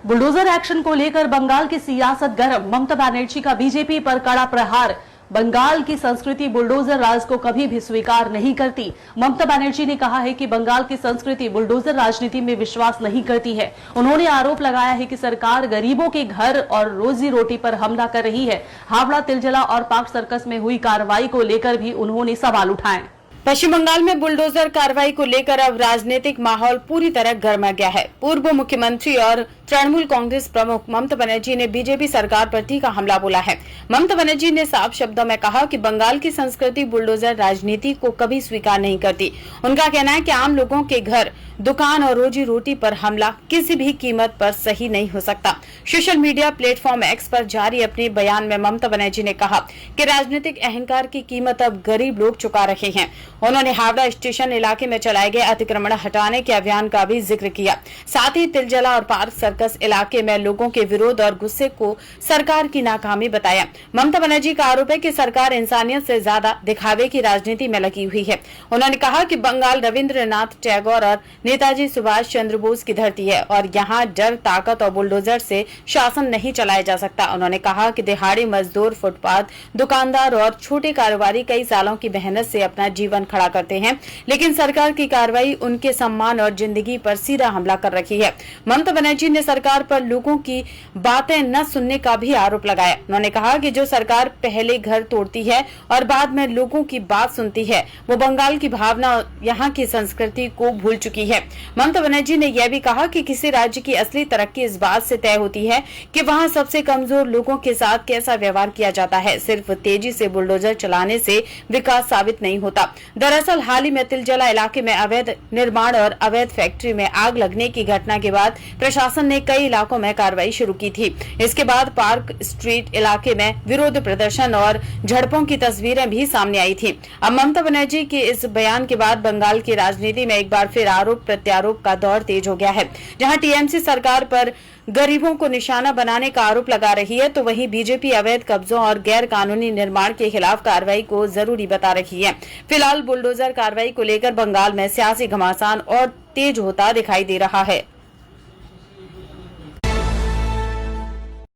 Bulldozer action को लेकर बंगाल की सियासत गर्म। ममता बनर्जी का बीजेपी पर कड़ा प्रहार। बंगाल की संस्कृति बुलडोजर राज को कभी भी स्वीकार नहीं करती। ममता बनर्जी ने कहा है कि बंगाल की संस्कृति बुलडोजर राजनीति में विश्वास नहीं करती है। उन्होंने आरोप लगाया है कि सरकार गरीबों के घर और रोजी रोटी पर हमला कर रही है। हावड़ा, तिलजला और पार्क सर्कस में हुई कार्रवाई को लेकर भी उन्होंने सवाल उठाए। पश्चिम बंगाल में बुलडोजर कार्रवाई को लेकर अब राजनीतिक माहौल पूरी तरह गर्मा गया है। पूर्व मुख्यमंत्री और तृणमूल कांग्रेस प्रमुख ममता बनर्जी ने बीजेपी सरकार पर तीखा हमला बोला है। ममता बनर्जी ने साफ शब्दों में कहा कि बंगाल की संस्कृति बुलडोजर राजनीति को कभी स्वीकार नहीं करती। उनका कहना है कि आम लोगों के घर, दुकान और रोजी रोटी पर हमला किसी भी कीमत पर सही नहीं हो सकता। सोशल मीडिया प्लेटफॉर्म एक्स पर जारी अपने बयान में ममता बनर्जी ने कहा कि राजनीतिक अहंकार की कीमत अब गरीब लोग चुका रहे हैं। उन्होंने हावड़ा स्टेशन इलाके में चलाए गए अतिक्रमण हटाने के अभियान का भी जिक्र किया। साथ ही तिलजला और पार्क सर्कस इलाके में लोगों के विरोध और गुस्से को सरकार की नाकामी बताया। ममता बनर्जी का आरोप है कि सरकार इंसानियत से ज्यादा दिखावे की राजनीति में लगी हुई है। उन्होंने कहा कि बंगाल रविंद्रनाथ टैगोर और नेताजी सुभाष चंद्र बोस की धरती है और यहाँ डर, ताकत और बुलडोजर से शासन नहीं चलाया जा सकता। उन्होंने कहा कि दिहाड़ी मजदूर, फुटपाथ दुकानदार और छोटे कारोबारी कई सालों की मेहनत से अपना जीवन खड़ा करते हैं, लेकिन सरकार की कार्रवाई उनके सम्मान और जिंदगी पर सीधा हमला कर रही है। ममता बनर्जी ने सरकार पर लोगों की बातें न सुनने का भी आरोप लगाया। उन्होंने कहा कि जो सरकार पहले घर तोड़ती है और बाद में लोगों की बात सुनती है, वो बंगाल की भावना, यहाँ की संस्कृति को भूल चुकी है। ममता बनर्जी ने यह भी कहा कि किसी राज्य की असली तरक्की इस बात से तय होती है कि वहाँ सबसे कमजोर लोगों के साथ कैसा व्यवहार किया जाता है। सिर्फ तेजी से बुलडोजर चलाने से विकास साबित नहीं होता। दरअसल हाल ही में तिलजला इलाके में अवैध निर्माण और अवैध फैक्ट्री में आग लगने की घटना के बाद प्रशासन ने कई इलाकों में कार्रवाई शुरू की थी। इसके बाद पार्क स्ट्रीट इलाके में विरोध प्रदर्शन और झड़पों की तस्वीरें भी सामने आई थी। अब ममता बनर्जी के इस बयान के बाद बंगाल की राजनीति में एक बार फिर आरोप प्रत्यारोप का दौर तेज हो गया है। जहां टीएमसी सरकार पर गरीबों को निशाना बनाने का आरोप लगा रही है, तो वहीं बीजेपी अवैध कब्जों और गैर कानूनी निर्माण के खिलाफ कार्रवाई को जरूरी बता रही है। फिलहाल बुलडोजर कार्रवाई को लेकर बंगाल में सियासी घमासान और तेज होता दिखाई दे रहा है।